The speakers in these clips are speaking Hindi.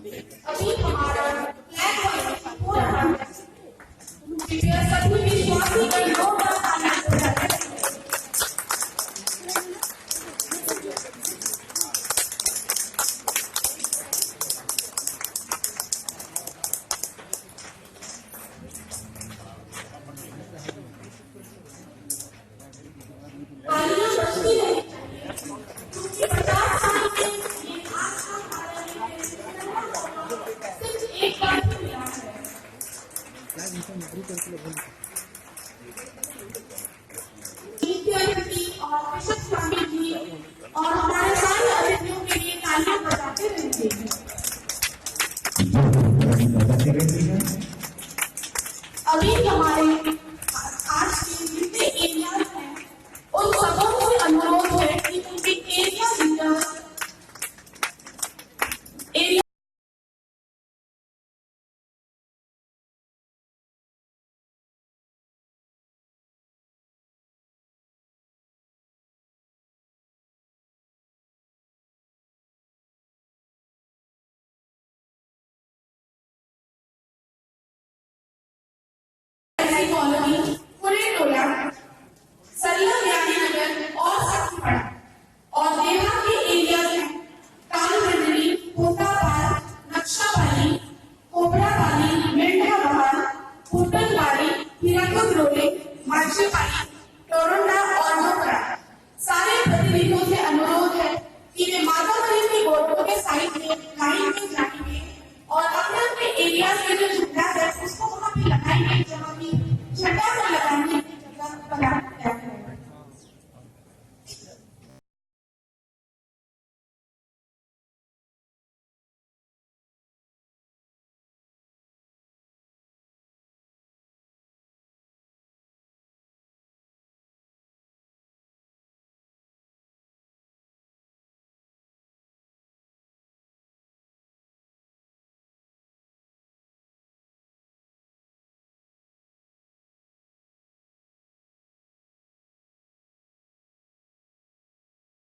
अभी हमारा फ्लैग हो रहा है। कृपया सभी विश्वासी का जोरदार तालियां बजाएं। तालियां बजती रहें क्योंकि 50 साल में ये आस्था भारत के सिर्फ एक बार ही मिला है। नित्यानंदी और बिशप स्वामी जी और हमारे सारे अतिथियों के लिए तालियां बजाते रहेंगे। अभी हमारे आज के जितने एरियाज हैं उन सबों से अनुरोध है कि उनके एरिया लीडर एरिया कॉलोनी कुरेटोला सरिया ज्ञानीनगर और सखीपड़ा और देवा के एरिया में कालमंडली कोटापाल नक्शावाली कोबरावाली मेंढा बहार फुटनवाड़ी हीराकुद रोडे मार्चेपाली टोरंडा और मोकरा सारे प्रतिनिधियों से अनुरोध है कि वे मातावली की बोर्डों के साइड में लाइन में जाएंगे और अपने अपने एरिया के जो झंडा है उसको वहां पे लगाएंगे जहां भी झंडा को लगाने की जगह बनाया गया है।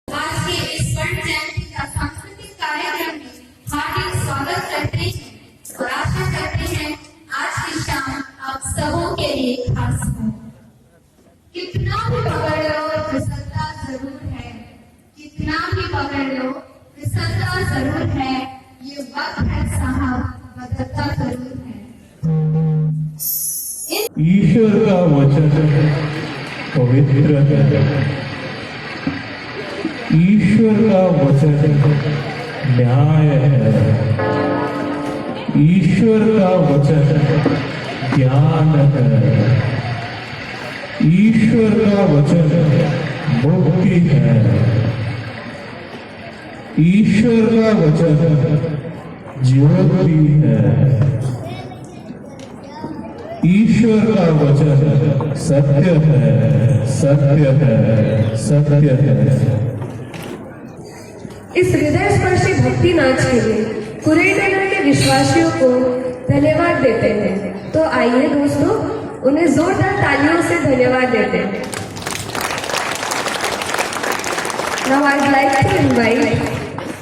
आज के इस स्वर्ण जयंती का सांस्कृतिक कार्यक्रम में हार्दिक स्वागत करते हैं और आशा करते हैं आज की शाम आप सबों के लिए खास हो। कितना भी पकड़ लो फिसलता जरूर है, कितना भी पकड़ लो फिसलता जरूर है, ये वक्त है साहब बदलता जरूर है। ईश्वर का वचन पवित्र है, ईश्वर का वचन न्याय है, ईश्वर का वचन ज्ञान है, ईश्वर का वचन मुक्ति है, ईश्वर का वचन ज्योति है, ईश्वर का वचन सत्य है, सत्य है, सत्य है। इस हृदय स्पर्शी भक्ति नाच के लिए कुरेटोला के विश्वासियों को धन्यवाद देते हैं। तो आइए दोस्तों उन्हें जोरदार तालियों से धन्यवाद देते हैं। Now I'd like to invite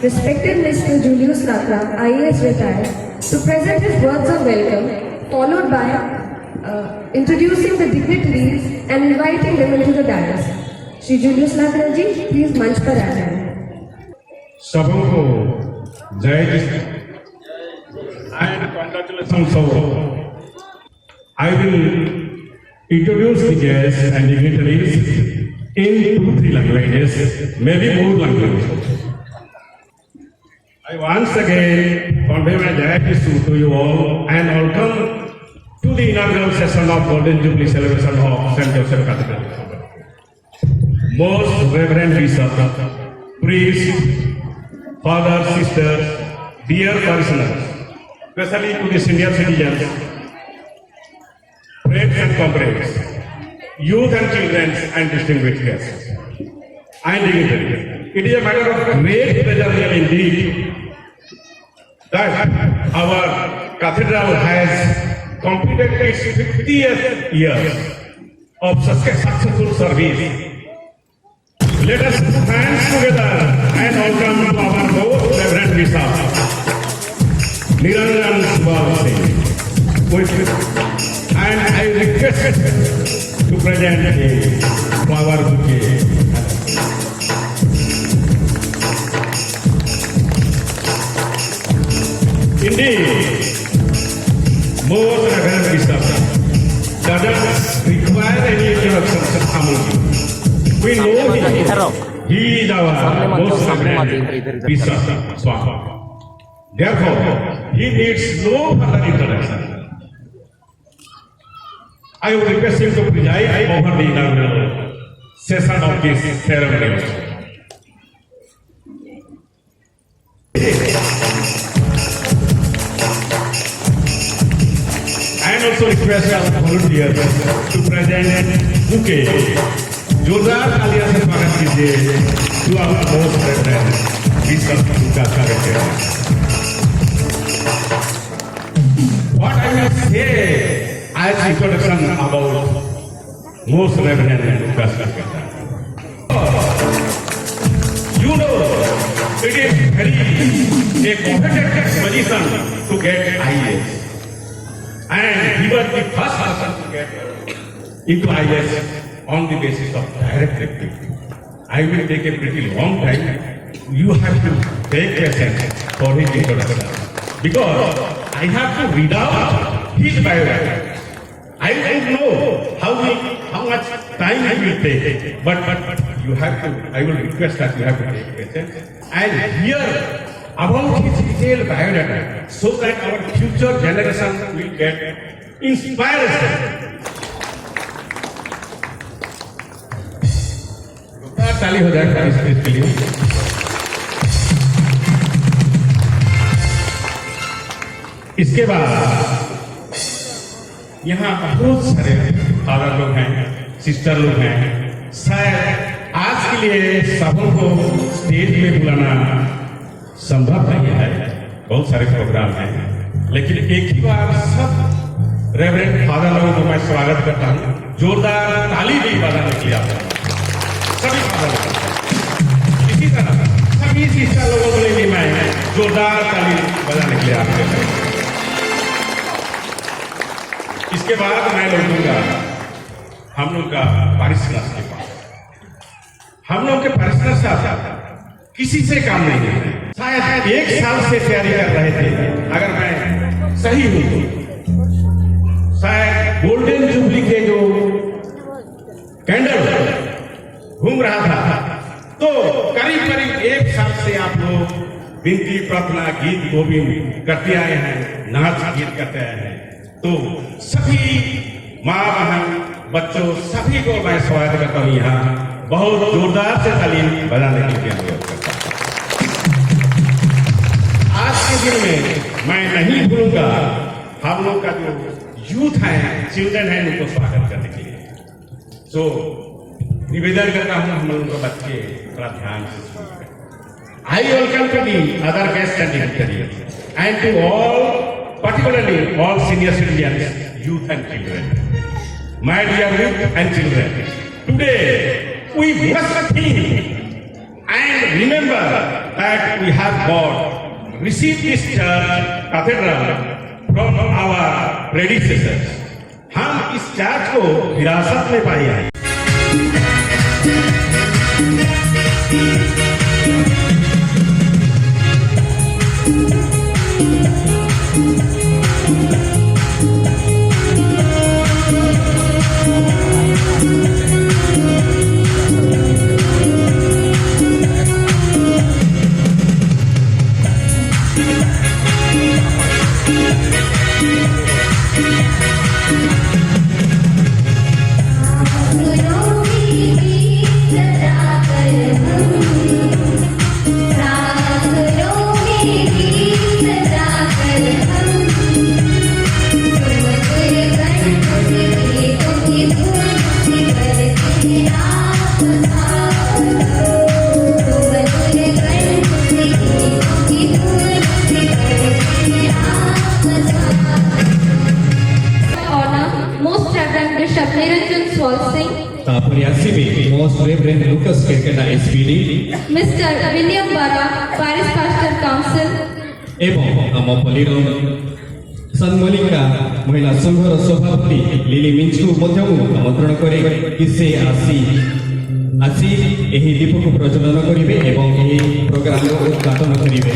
respected Mr. Julius Lakra, IAS retired, to present his words of welcome, followed by introducing the dignitaries and inviting them into the dais. Shri Julius Lakra ji, please मंच पर आ जाएं। सबों को जय and congratulations. I will introduce the guests and dignitaries in 2-3 languages, maybe more languages. I once again convey my gratitude to you all and welcome to the inaugural session of Golden Jubilee celebration of St. Joseph Cathedral. Most Reverend Bishop, priests, fathers, sisters, dear parishioners, especially to the senior citizens, friends and comrades, youth and children and distinguished guests, and dignitaries. It is a matter of great pleasure indeed that our cathedral has completed its 50th year of successful service. Let us put hands together and welcome our most Reverend Bishop. Niranjan Subal Singh. And I request to present a flower bouquet. Indeed, most Reverend Bishop doesn't require any introduction to Amun. We know him. He is our most Reverend Bishop Swami. Therefore, he needs no further introduction. I would request him to preside over the inaugural session of this ceremony. And also request our volunteers to present bouquet. जोरदार तालियां से स्वागत कीजिए to our most reverend Bishop Lucas Kareke. What I will say as introduction about most reverend Lucas Kareke. You know, it is very a competitive position to get IAS. And he was the first person to get into IAS on the basis of direct recruitment. I will take a pretty long time. You have to take patience for his introduction. Because I have to read out his biography. I don't know how much time it will take. But you have to, I will request that you have to take patience. And hear about his detailed biodata so that our future generation will get inspired. ताली हो जाएगा इस चीज के लिए। इसके बाद यहाँ बहुत सारे फादर लोग हैं, सिस्टर लोग हैं। शायद आज के लिए सबको स्टेज में बुलाना संभव नहीं है, बहुत सारे प्रोग्राम हैं, लेकिन एक ही बार सब रेवरेंड फादर लोगों को मैं स्वागत करता हूँ। जोरदार ताली भी बजाने के लिए आपका सभी फादर लोग। इसी तरह सभी सिस्टर लोगों के लिए भी मैं जोरदार ताली बजाने के लिए आपके इसके बाद मैं लौटूंगा हम लोग का पारिश्रमिक के पास। हम लोग के पारिश्रमिक साहब किसी से काम नहीं है। शायद एक साल से तैयारी कर रहे थे, अगर मैं सही हूं तो शायद गोल्डन जुबली के जो कैंडल घूम रहा था, तो करीब करीब एक साल से आप लोग विनती प्रार्थना गीत गोविंद करते आए हैं, नाच गीत करते आए हैं। तो सभी माँ बहन बच्चों सभी को मैं स्वागत करता हूँ। यहाँ बहुत जोरदार से तालीम बजाने के लिए अनुरोध करता हूँ। आज के दिन में मैं नहीं भूलूंगा हम लोग का जो यूथ है, चिल्ड्रन है, उनको स्वागत करने के लिए। सो निवेदन करता हूँ हम लोगों के बच्चे थोड़ा ध्यान से सुनिए। I welcome to the other guests and dignitaries and to all, particularly all senior citizens, youth and children. My dear youth and children, today we must think and remember that we have got received this church cathedral from our predecessors. हम इस चर्च को विरासत में पाए हैं। Most Reverend Lucas Kareke, SPD, Mr. William Barra, Parish Pastor Council, एवं आम पल्लीर सन्मलिका महिला संघर सभापति लिली मिंच को आमंत्रण करे कि से आसी यही दीप को प्रज्वलन करेंगे एवं यही प्रोग्राम को उद्घाटन करेंगे।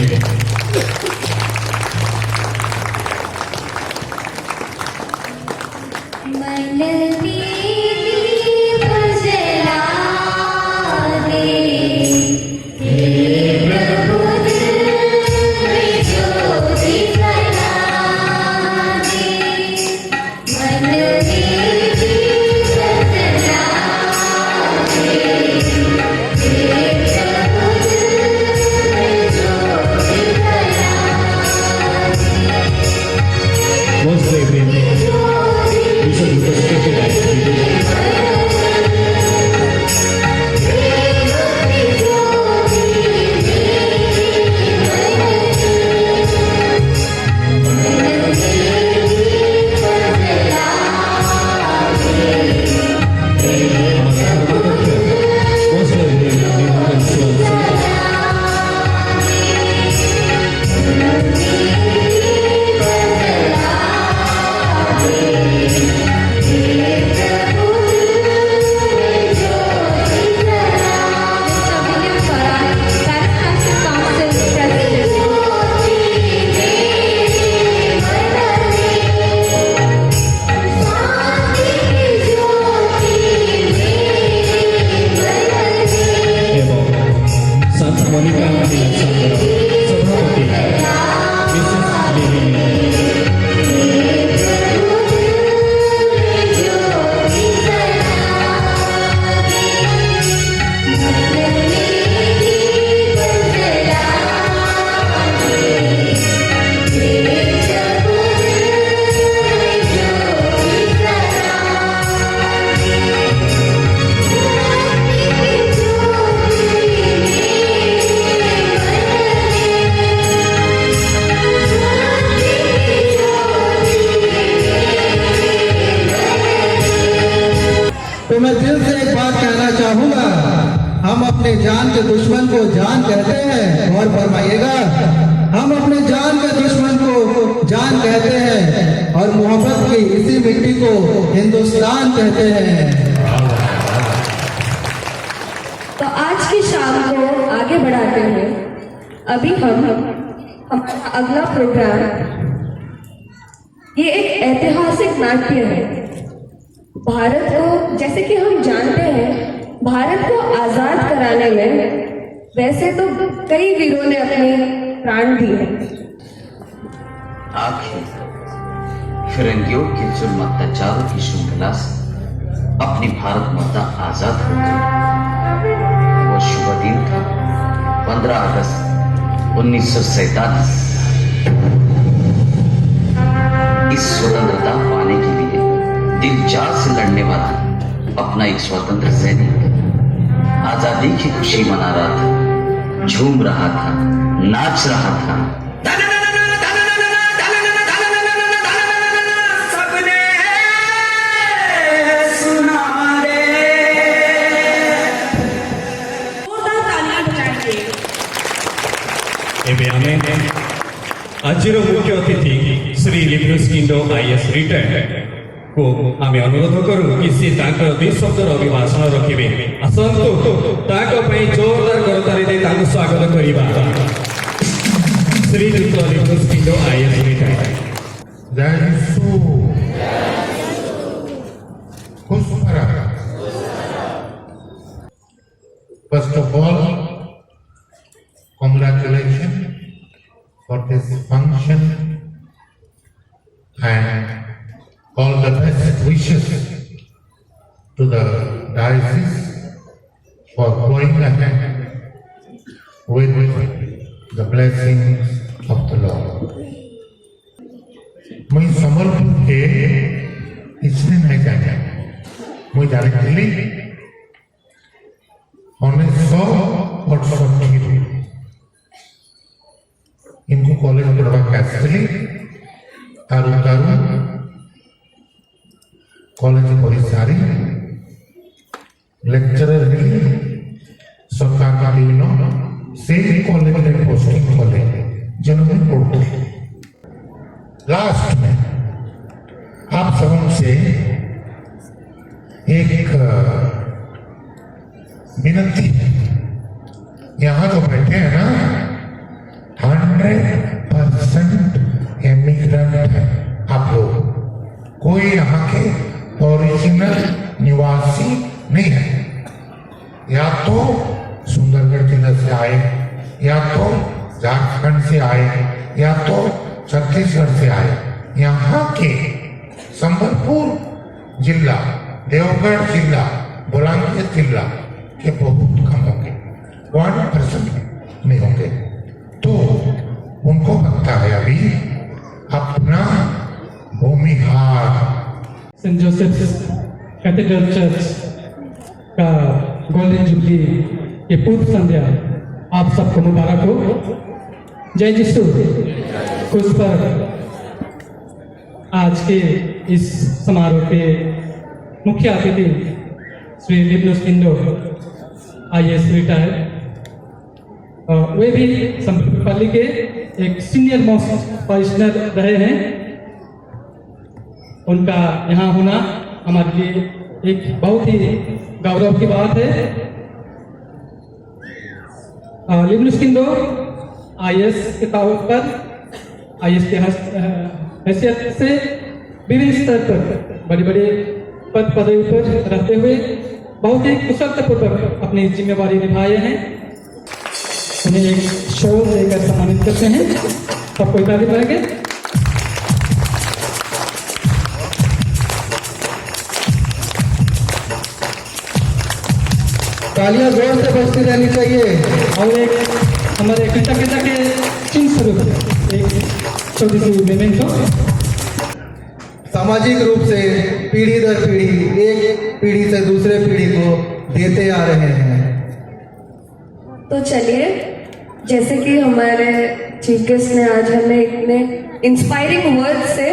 तो मैं दिल से एक बात कहना चाहूंगा, हम अपने जान के दुश्मन को जान कहते हैं, और फरमाइएगा, हम अपने जान के दुश्मन को जान कहते हैं और मोहब्बत की इसी मिट्टी को हिंदुस्तान कहते हैं। तो आज की शाम को आगे बढ़ाते हुए अभी हमारा अगला प्रोग्राम ये एक ऐतिहासिक नाट्य है। भारत को, जैसे कि हम जानते हैं, भारत को आजाद कराने में वैसे तो कई वीरों ने अपने प्राण दिए हैं। आखिर फिरंगियों के जुल्म अत्याचारों की श्रृंखला से अपनी भारत माता आजाद हो गई। वो शुभ दिन था 15 अगस्त 1947। इस स्वतंत्रता पाने के लिए दिल जान से लड़ने वाला अपना एक स्वतंत्र सैनिक आजादी की खुशी मना रहा था, झूम रहा था, नाच रहा था। सबने सुना रे। जोरदार तालियां बजाएंगे। एबे आमे आजिर मुख्य अतिथि श्री लिब्नुस किंडो आईएएस रिटायर्ड को आमे अनुरोध करूँ कि से तांकर 2 शब्दर अभिभाषण रखिबे। आसंतु तांको पई जोरदार करताली दे तांको स्वागत करिबा। श्री लिब्नुस किंडो आईएएस रिटायर्ड। जय यीशु खुशखबरा। First of all, congratulations for this function and all the best wishes to the diocese for going ahead with the blessings of the Lord. मैं संबलपुर के इसमें नहीं जाना, मैं डायरेक्टली 1968 इनको कॉलेज पढ़वा कैसे तारू कॉलेज पढ़ी सारी लेक्चरर सरकार का दिन से कॉलेज में पोस्टिंग कले जनवरी पड़ते लास्ट में आप सबों से एक विनती है। यहाँ जो बैठे हैं ना 100% इमिग्रेंट है आप लोग, कोई यहाँ के ओरिजिनल निवासी नहीं है। या तो सुंदरगढ़ जिला से आए, या तो झारखंड से आए, या तो छत्तीसगढ़ से आए। यहाँ के संबलपुर जिला, देवगढ़ जिला, बुलंदशहर जिला के बहुत कम होंगे, 1% नहीं होंगे। तो उनको लगता है अभी अपना Bhumihar. Saint Joseph's cathedral church का गोल्डन जुबली के पूर्व संध्या आप सबको मुबारक हो। जय यीशु। उस पर आज के इस समारोह के मुख्य अतिथि श्री लिबनुस किंडो IAS रिटायर, वे भी संपत्ति के एक सीनियर मोस्ट पोजिशनर रहे हैं। उनका यहाँ होना हमारे लिए एक बहुत ही गौरव की बात है। लिबनुस किंडो IAS के तौर पर IAS के हैसियत से विभिन्न स्तर पर बड़े बड़े पद पदवी पर रहते हुए बहुत ही कुशलतापूर्वक अपनी जिम्मेवारी निभाए हैं। उन्हें एक शो देकर सम्मानित करते हैं। सबको ताली बजाएंगे। तालियां जोर से बजती रहनी चाहिए। और एक हमारे कृतज्ञता के चिन्ह स्वरूप एक छोटी सी मेमेंटो। सामाजिक रूप से पीढ़ी दर पीढ़ी एक पीढ़ी से दूसरे पीढ़ी को देते आ रहे हैं। तो चलिए, जैसे कि हमारे चीफ गेस्ट ने आज हमें इतने इंस्पायरिंग वर्ड से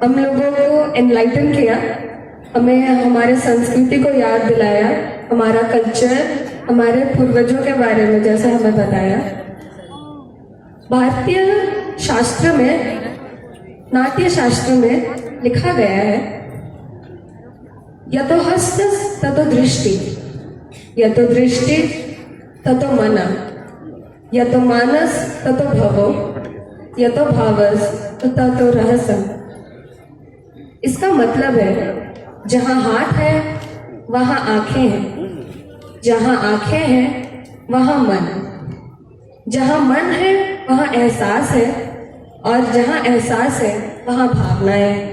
हम लोगों को एनलाइटन किया, हमें हमारे संस्कृति को याद दिलाया, हमारा कल्चर, हमारे पूर्वजों के बारे में जैसे हमें बताया। भारतीय शास्त्र में, नाट्य शास्त्र में लिखा गया है, यतो हस्त ततो दृष्टि, यतो दृष्टि ततो मन, यतो मानस ततो भवो, यतो भावस ततो रहस्य। इसका मतलब है जहाँ हाथ है वहाँ आंखें हैं, जहाँ आंखें हैं वहाँ मन, जहाँ मन है वहाँ एहसास है, और जहाँ एहसास है वहाँ भावनाएं।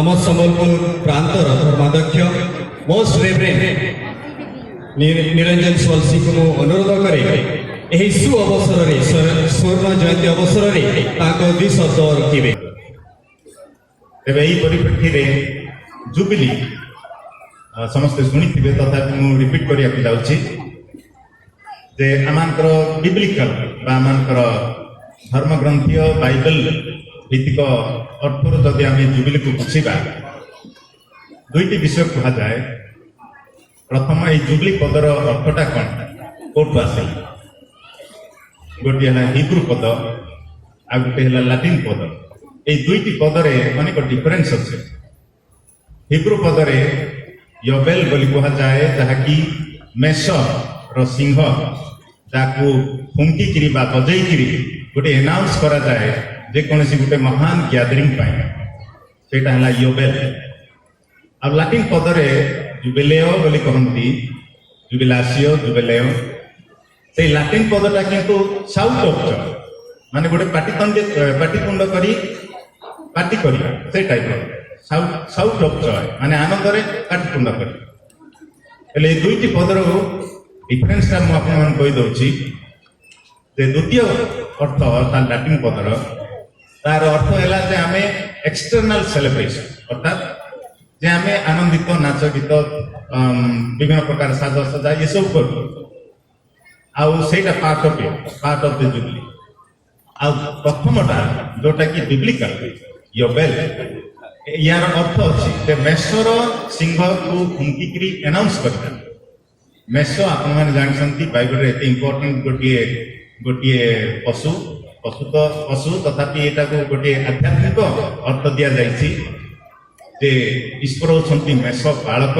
आम सम्बलपुर प्रांतर धर्माध्यक्ष मोस्ट रेवरेंड निरंजन स्वलसी को अनुरोध करे यही सु अवसर स्वर्ण जयंती अवसर में दुई शब्द रखिए। तेरे यही परिप्रेक्षी में जुबिली समस्ते शुणी थे, तथापि मुझे रिपीट करने जाऊँगी जे आमानकर बिब्लिकल आमानकर धर्मग्रंथीय बाइबल भित्तिक अर्थर जदि आम जुबिली को बुझा दुईटी विषय कह जाए। प्रथम ये जुबिली पदर अर्थटा कौन कौटू आसे, गोटे है हिब्रू पद आ गोटे है लाटिन पद। ये दुईटी पदरे अनेक डिफरेन्स अच्छे। हिब्रू पदरे योबेल बोली कहुए जहाँकि मेष सिंह जाकू फुंकी बा बजई गोटे एनाउंस करा जाए जेकोसी गोटे महान गैदरिंग सेटा है योबेल। अब लाटिन पदरे जुबिलेओ बोली कहती जुबिलासियो जुबिलेओ से लाटिन पदटा किंतु साउथ ऑफ जॉय माने गोटे पाटितुंड करी पार्टी करिया से टाइप साउथ ऑफ जॉय माने आनंद रे पाटितुंड करी एले दुईटी पदर डिफरेंस टा मु आपन कहि दउची जे द्वितीय अर्थ ता लाटिन पदर तार अर्थ हैला जे हमें एक्सटर्नल सेलिब्रेशन अर्थात जे हमें आनंदित नाच गीत विभिन्न प्रकार साज सजा ये सब करू आउ सेटा पार्ट ऑफ द जुबली आ प्रथमटा जोटा कि बिब्लिकल योबेल यार अर्थ अछि जे मेषर सिंह को फुंकी एनाउंस करता मेष आपण माने जानसंती बाइबल रे एते इंपोर्टेंट गोटिए पशु पशु तथापि एटा को गोटे आध्यात्मिक अर्थ दिया जायछि जे ईश्वर होछंती मेष बालक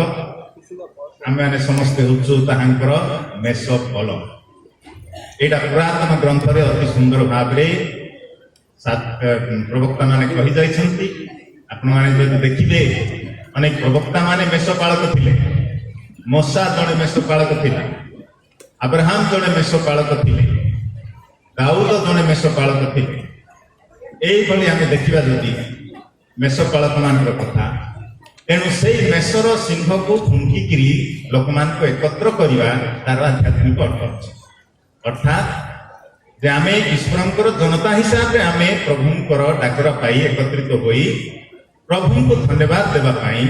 आमे माने समस्त होछु ताहांकर मेष फल एटा पुरातन ग्रंथ रे अति सुंदर भाव रे प्रवक्ता माने कहि जायछंती आपण माने जदि देखिबे अनेक प्रवक्ता माने मेष पालक थिले मूसा जणे मेष पालक थिले अब्राहम जणे मेष पालक थिले दाऊद जणे मेष पालक थिले एई भली आमे देखिबा जदि मेष पालक मानकर कथा तेणु से मेषर सिंह को फुंकी लोक मान को एकत्र करवा तार आध्यात्मिक अर्थ अछि अर्थात जे आमे ईश्वरंकर जनता हिसाब रे आमे प्रभुंकर डाकरा पाई एकत्रित होई प्रभु को धन्यवाद देवा पाई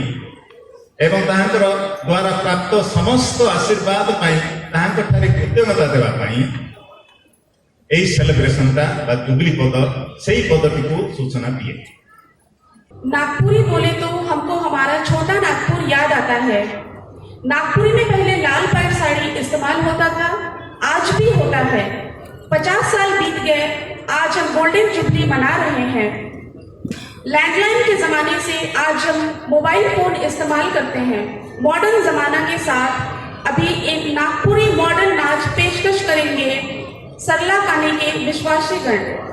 एवं ताहांकर द्वारा प्राप्त समस्त आशीर्वाद पाई ताहांकर ठारे कृतज्ञता देवा पाई एई सेलिब्रेशन ता बा जुबली पद सेही पदटी को सूचना दिए। नागपुरी बोले तो हमको हमारा छोटा नागपुर याद आता है। नागपुरी में पहले लाल पैंट साड़ी इस्तेमाल होता था, आज भी होता है। 50 साल बीत गए, आज हम गोल्डन जुबली मना रहे हैं। लैंडलाइन के जमाने से आज हम मोबाइल फोन इस्तेमाल करते हैं। मॉडर्न जमाना के साथ अभी एक नागपुरी मॉडर्न नाच पेशकश करेंगे सरला काने के विश्वासी गण।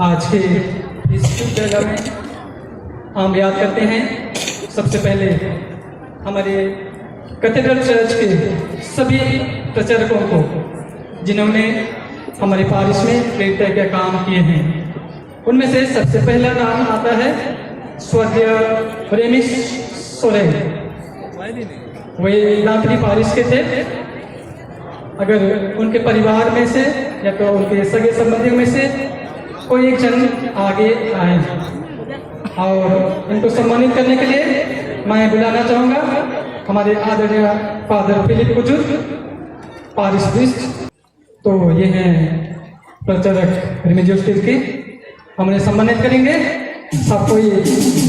आज के इस शुभ जगह में हम याद करते हैं सबसे पहले हमारे कैथेड्रल चर्च के सभी प्रचारकों को जिन्होंने हमारे पारिश में प्रेरित के काम किए हैं। उनमें से सबसे पहला नाम आता है स्वर्गीय रेमिश सोरेन। वे लाखनी पारिश के थे। अगर उनके परिवार में से या तो उनके सगे संबंधियों में से कोई एक जन आगे आए और इनको सम्मानित करने के लिए मैं बुलाना चाहूँगा हमारे आदरणीय फादर फिलिप कुजुर पारिश प्रीस्ट। तो ये हैं प्रचारक रिमिजियोस के, हम उन्हें सम्मानित करेंगे। सबको ये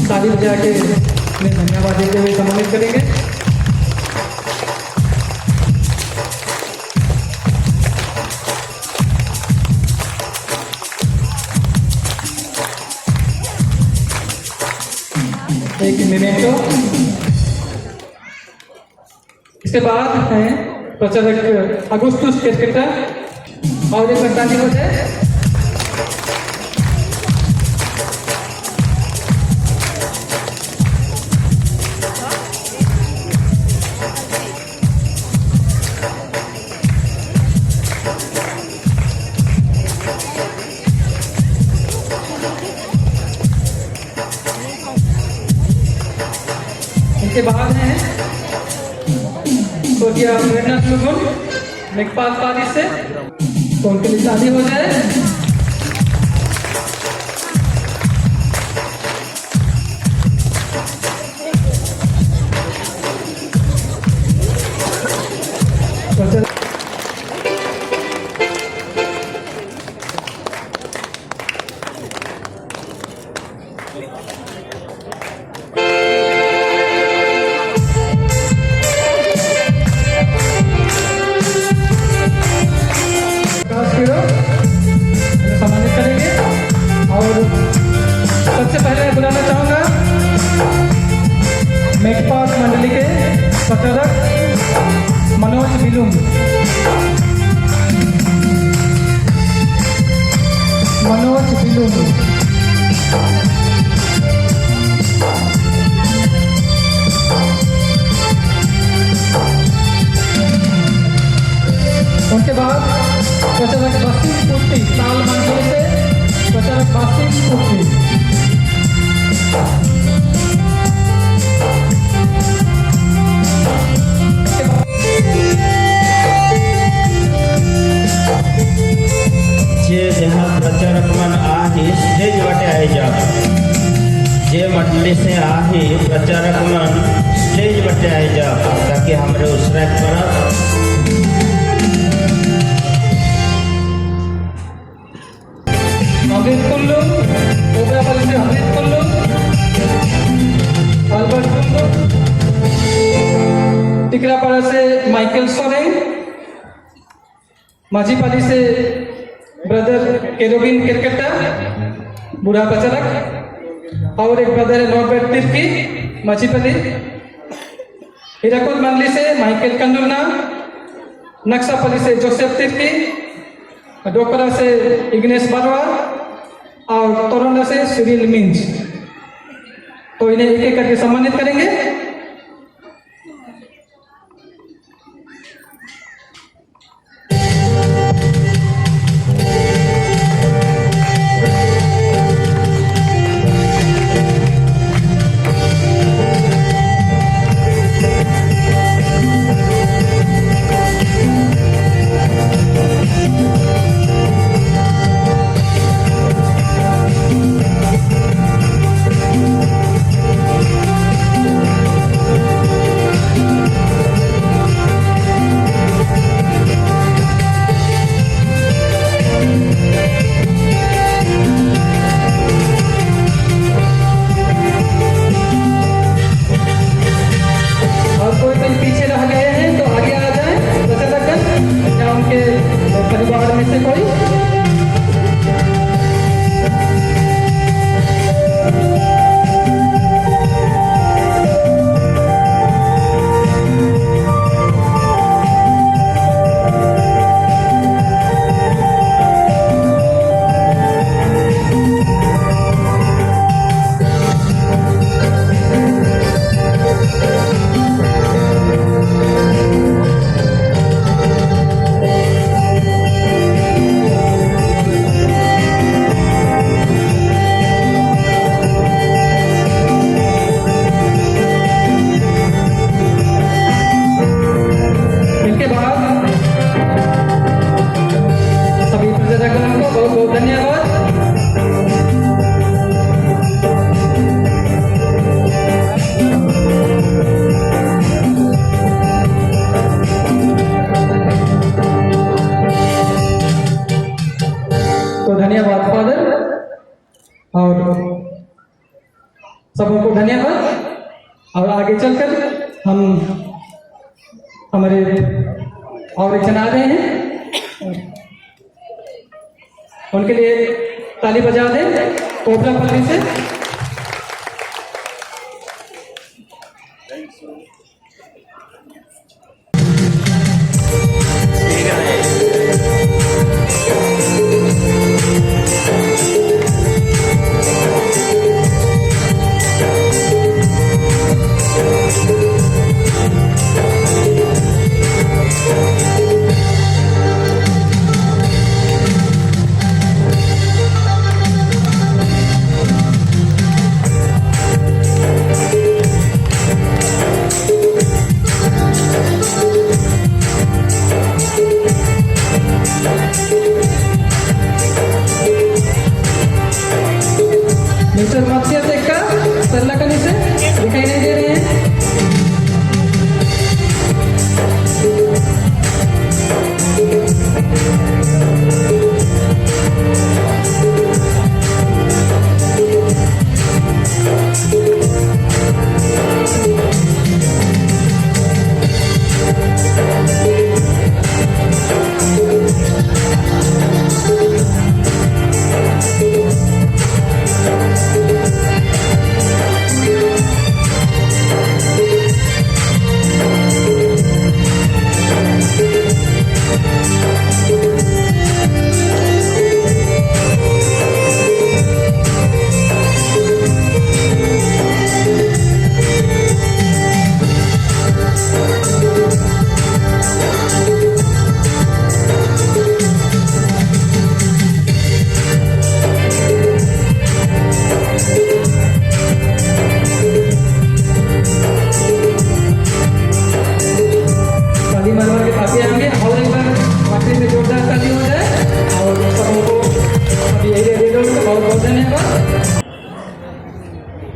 ताली बजा के धन्यवाद देते हुए सम्मानित करेंगे। एक मिनटो। इसके बाद है प्रचारक अगुस्तुस केरकेटा और एक बतानी हो जाए। इसके बाद है स्वर्गीय प्रेरणा सुगुन लेखपाल पारिश से, तो उनके लिए शादी हो जाए। मंडली के प्रचारक मनोज बिलुम, मनोज बिलुम। उनके बाद प्रचारक बासिम कुर्ती ताल मंडली से प्रचारक बासिम कुर्ती। जे जहाँ प्रचारक मन आहे स्टेज वटे आई जाओ। जे मंडली से आहे प्रचारक मन स्टेज वटे आई जाओ ताकि हमरे उसरा पर अमृत कुल्लू, ओबरापल्ली से अमृत कुल्लू, अल्बर्ट कुल्लू, टिकरापाड़ा से माइकल सोरेन, माझीपाली से ब्रदर केरोबिन किरकेटा, बूढ़ा प्रचारक, और एक ब्रदर है नॉर्बर्ट तिर्की, माझीपाली, हीराकुद मंडली से माइकल कंडुलना, नक्सापल्ली से जोसेफ तिर्की, डोकरा से इग्नेश बारवा और तोरंडा से सिरिल मिंज। तो इन्हें एक एक करके सम्मानित करेंगे। धन्यवाद फादर और सबको धन्यवाद। और आगे चलकर हम हमारे और एक जना रहे हैं, उनके लिए ताली बजा दें कोबरापल्ली से।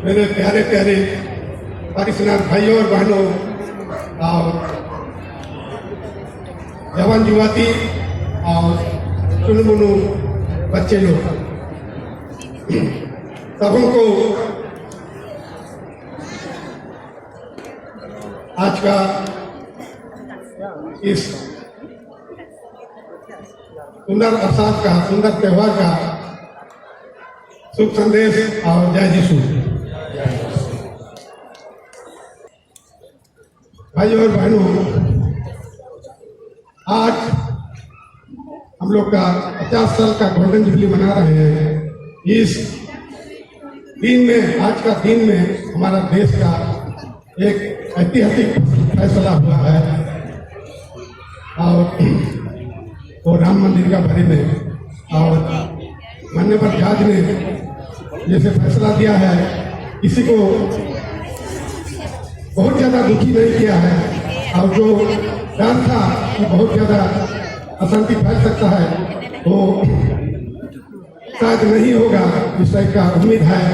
मेरे प्यारे प्यारे पाकिस्तान भाइयों और बहनों और जवान युवती और चुनमुनु बच्चे लोग सबों को आज का इस सुंदर अवसर का, सुंदर त्योहार का शुभ संदेश और जय यीशु। भाइयों और बहनों, आज हम लोग का 50 साल का गोल्डन जुबली मना रहे हैं। इस दिन में, आज का दिन में हमारा देश का एक ऐतिहासिक फैसला हुआ है और वो राम मंदिर का बारे में, और माननीय जज ने जैसे फैसला दिया है, किसी को बहुत ज़्यादा दुखी नहीं किया है, और जो डर था कि बहुत ज़्यादा अशांति फैल सकता है वो शायद नहीं होगा, इस टाइप का उम्मीद है।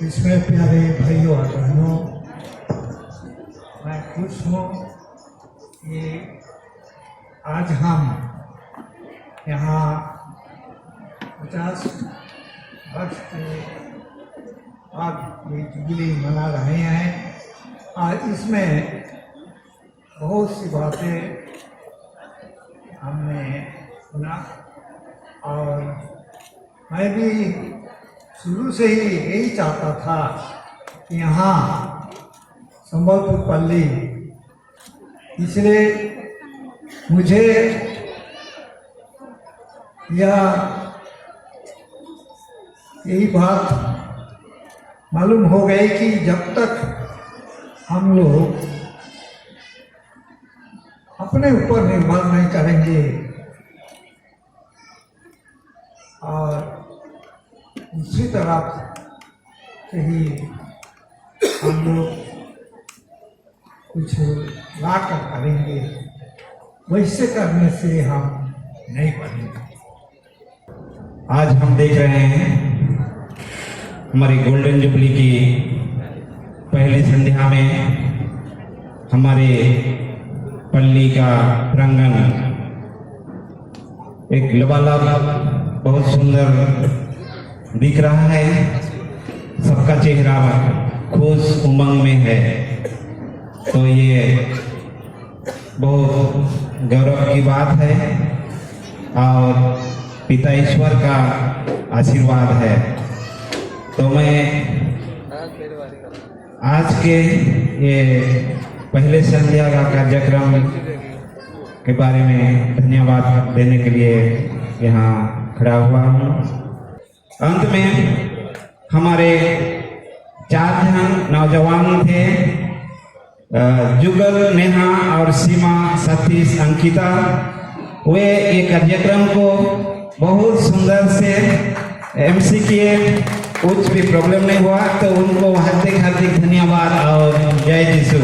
इसमें प्यारे भाइयों और बहनों, मैं खुश हूँ कि आज हम यहाँ 50 वर्ष के बाद ये जुबली मना रहे हैं, और इसमें बहुत सी बातें हमने सुना, और मैं भी शुरू से ही यही चाहता था कि यहाँ संबलपुर पल्ली, इसलिए मुझे यही बात मालूम हो गई कि जब तक हम लोग अपने ऊपर निर्भर नहीं करेंगे और दूसरी तरफ से ही हम लोग कुछ ला कर करेंगे, वैसे करने से हम नहीं बढ़ेंगे। आज हम देख रहे हैं हमारी गोल्डन जुबली की पहली संध्या में हमारे पल्ली का प्रांगण एक लबालब बहुत सुंदर दिख रहा है। सबका चेहरा खुश उमंग में है, तो ये बहुत गौरव की बात है और पिता ईश्वर का आशीर्वाद है। तो मैं आज के ये पहले संध्या का कार्यक्रम के बारे में धन्यवाद देने के लिए यहाँ खड़ा हुआ हूँ। अंत में हमारे 4 जन नौजवान थे, जुगल, नेहा और सीमा, सतीश, अंकिता। वे ये कार्यक्रम को बहुत सुंदर से एमसी किए, कुछ भी प्रॉब्लम नहीं हुआ, तो उनको हार्दिक हार्दिक धन्यवाद और जय यीशु।